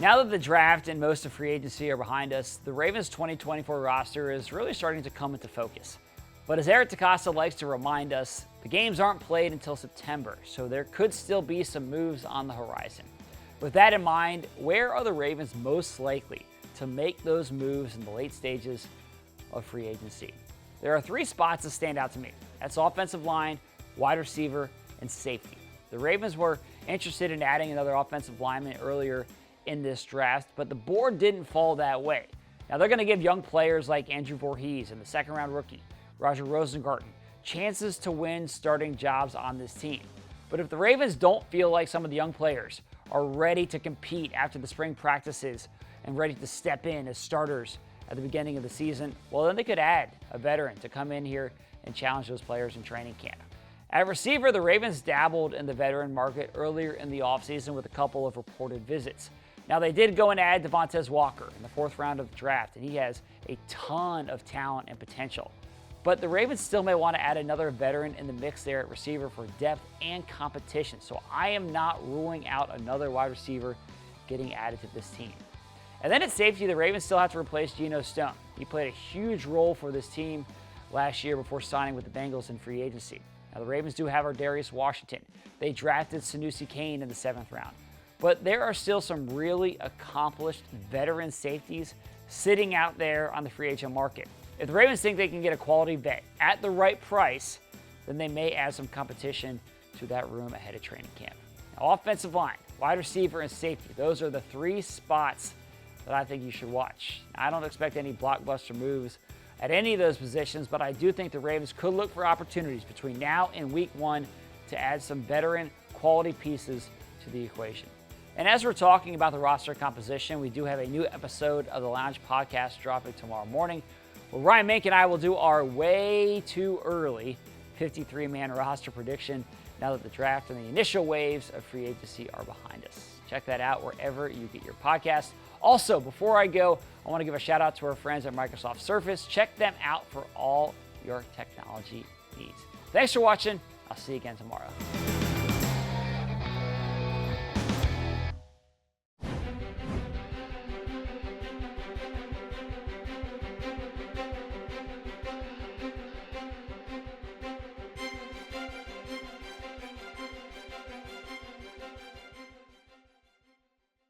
Now that the draft and most of free agency are behind us, the Ravens' 2024 roster is really starting to come into focus. But as Eric DeCosta likes to remind us, the games aren't played until September, so there could still be some moves on the horizon. With that in mind, where are the Ravens most likely to make those moves in the late stages of free agency? There are three spots that stand out to me. That's offensive line, wide receiver, and safety. The Ravens were interested in adding another offensive lineman earlier in this draft, but the board didn't fall that way. Now they're going to give young players like Andrew Voorhees and the second-round rookie, Roger Rosengarten, chances to win starting jobs on this team. But if the Ravens don't feel like some of the young players are ready to compete after the spring practices and ready to step in as starters at the beginning of the season, well, then they could add a veteran to come in here and challenge those players in training camp. At receiver, the Ravens dabbled in the veteran market earlier in the offseason with a couple of reported visits. Now, they did go and add Devontae Walker in the fourth round of the draft, and he has a ton of talent and potential. But the Ravens still may want to add another veteran in the mix there at receiver for depth and competition. So I am not ruling out another wide receiver getting added to this team. And then at safety, the Ravens still have to replace Geno Stone. He played a huge role for this team last year before signing with the Bengals in free agency. Now, the Ravens do have our Darius Washington. They drafted Sanusi Kane in the 7th round. But there are still some really accomplished veteran safeties sitting out there on the free agent market. If the Ravens think they can get a quality vet at the right price, then they may add some competition to that room ahead of training camp. Now, offensive line, wide receiver, and safety, those are the three spots that I think you should watch. I don't expect any blockbuster moves at any of those positions, but I do think the Ravens could look for opportunities between now and week 1 to add some veteran quality pieces to the equation. And as we're talking about the roster composition, we do have a new episode of the Lounge Podcast dropping tomorrow morning, where Ryan Mink and I will do our way too early 53-man roster prediction now that the draft and the initial waves of free agency are behind us. Check that out wherever you get your podcast. Also, before I go, I want to give a shout out to our friends at Microsoft Surface. Check them out for all your technology needs. Thanks for watching. I'll see you again tomorrow.